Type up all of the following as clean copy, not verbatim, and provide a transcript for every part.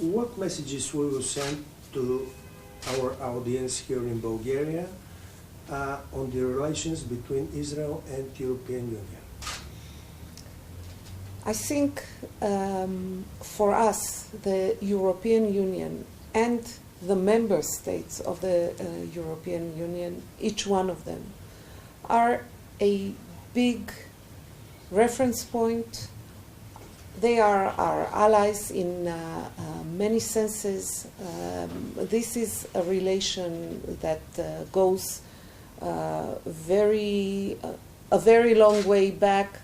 what messages we will send to our audience here in Bulgaria on the relations between Israel and the European Union? I think for us, the European Union and the member states of the European Union, each one of them, are a big reference point. They are our allies in many senses. This is a relation that goes a very long way back,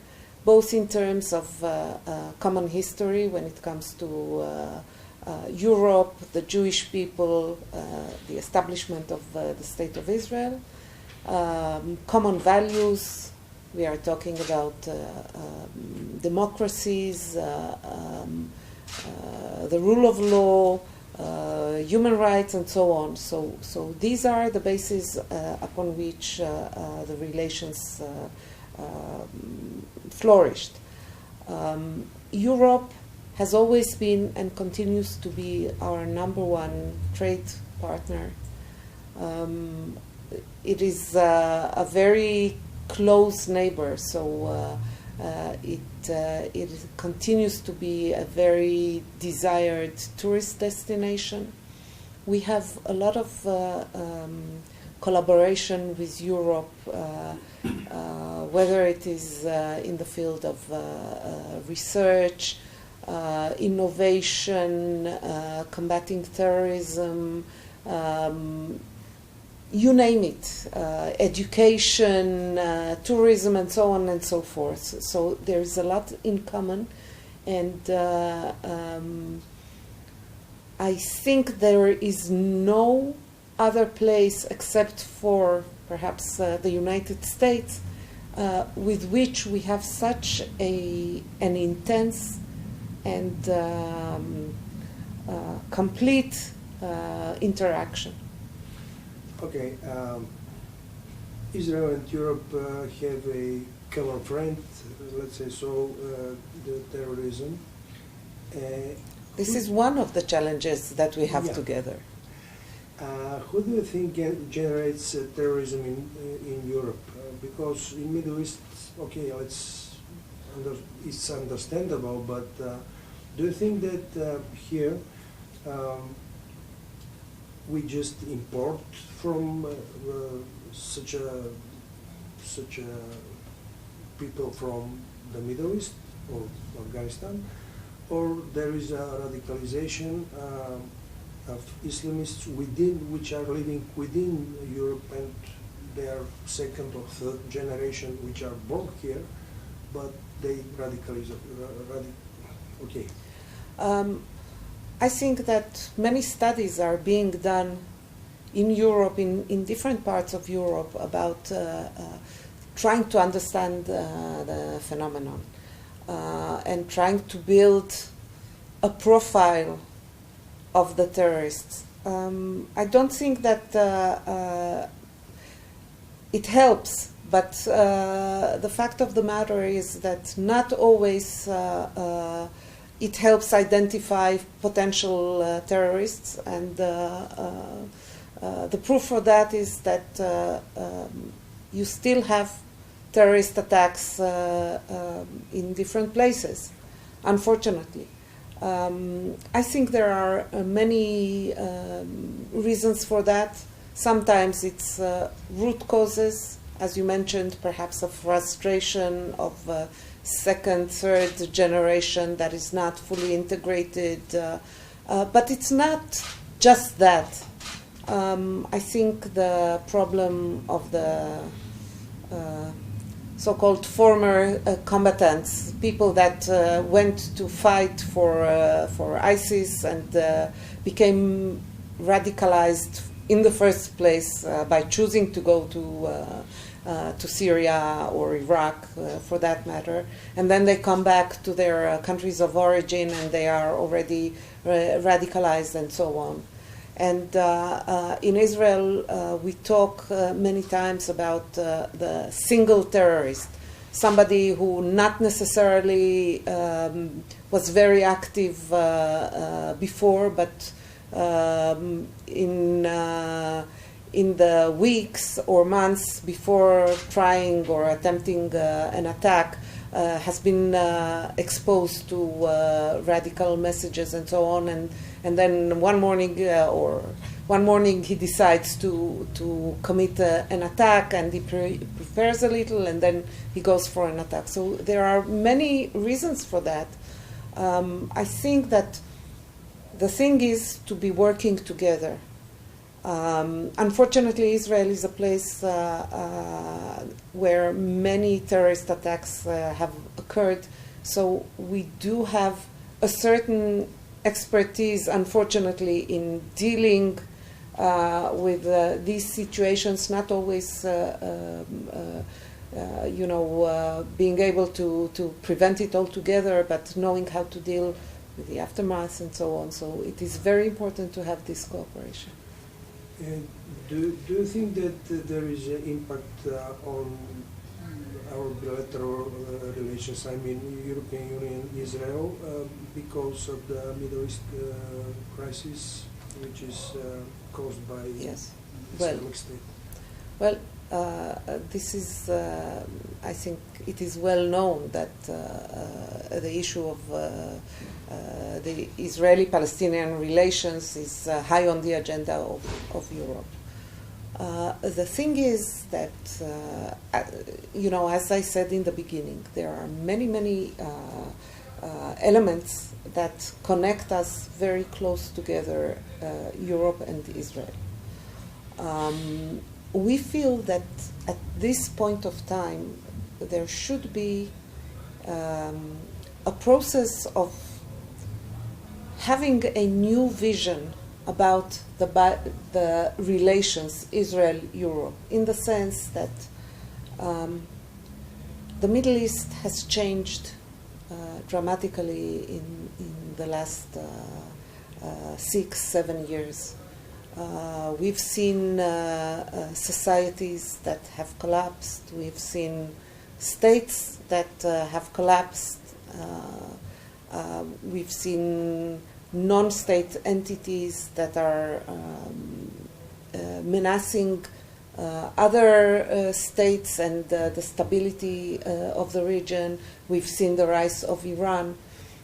both in terms of common history when it comes to Europe, the Jewish people, the establishment of the State of Israel, common values. We are talking about democracies, the rule of law, human rights, and so on. So these are the bases upon which the relations flourished. Europe has always been and continues to be our number one trade partner. It is a very close neighbor, so it continues to be a very desired tourist destination. We have a lot of collaboration with Europe, whether it is in the field of research, innovation, combating terrorism, you name it, education, tourism, and so on and so forth. So there's a lot in common, and I think there is no other place except for perhaps the United States with which we have such an intense and complete interaction. Okay, Israel and Europe have a common friend, let's say so, the terrorism. This is one of the challenges that we have together. Who do you think generates terrorism in Europe? Because in Middle East, okay, it's understandable, but do you think that here we just import from such a people from the Middle East or Afghanistan, or there is a radicalization of Islamists which are living within Europe, and they are second or third generation which are born here, but they radicalize. Okay. I think that many studies are being done in Europe, in different parts of Europe, about trying to understand the phenomenon and trying to build a profile of the terrorists. I don't think that it helps, but the fact of the matter is that not always it helps identify potential terrorists, and the proof for that is that you still have terrorist attacks in different places, unfortunately. I think there are many reasons for that. Sometimes it's root causes, as you mentioned, perhaps a frustration of second, third generation that is not fully integrated. But it's not just that. I think the problem of the so-called former combatants, people that went to fight for ISIS and became radicalized in the first place by choosing to go to Syria or Iraq, for that matter, and then they come back to their countries of origin and they are already radicalized and so on. And in Israel, we talk many times about the single terrorist. somebody who not necessarily was very active before, but in the weeks or months before trying or attempting an attack, has been exposed to radical messages and so on, and then one morning he decides to commit an attack, and he prepares a little, and then he goes for an attack. So there are many reasons for that. I think that the thing is to be working together. Unfortunately, Israel is a place where many terrorist attacks have occurred, so we do have a certain expertise, unfortunately, in dealing with these situations, not always being able to prevent it altogether, but knowing how to deal with the aftermath and so on. So it is very important to have this cooperation. Do you think that there is an impact on our bilateral relations, I mean European Union, Israel, because of the Middle East crisis, which is caused by Islamic State? Well, this is, I think it is well known that the issue of the Israeli-Palestinian relations is high on the agenda of Europe. The thing is that, as I said in the beginning, there are many elements that connect us very close together, Europe and Israel. We feel that at this point of time, there should be a process of having a new vision about the relations Israel-Europe, in the sense that the Middle East has changed dramatically in the last 6-7 years. We've seen societies that have collapsed. We've seen states that have collapsed. We've seen non-state entities that are menacing other states and the stability of the region. We've seen the rise of Iran.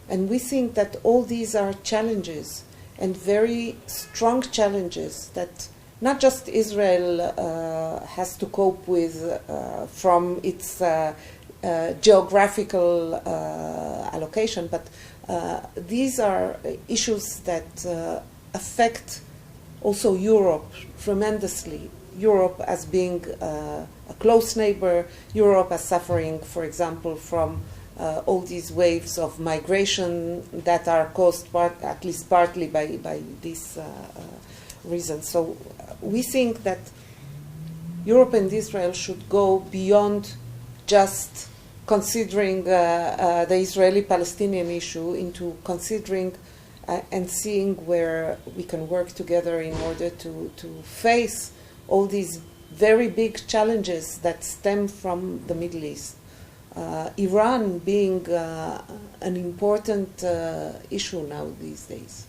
And we think that all these are challenges, and very strong challenges, that not just Israel has to cope with from its geographical allocation, but these are issues that affect also Europe tremendously. Europe as being a close neighbor, Europe as suffering, for example, from all these waves of migration that are caused at least partly by these reasons. So we think that Europe and Israel should go beyond just considering the Israeli-Palestinian issue into considering and seeing where we can work together in order to face all these very big challenges that stem from the Middle East. Iran being an important issue now these days.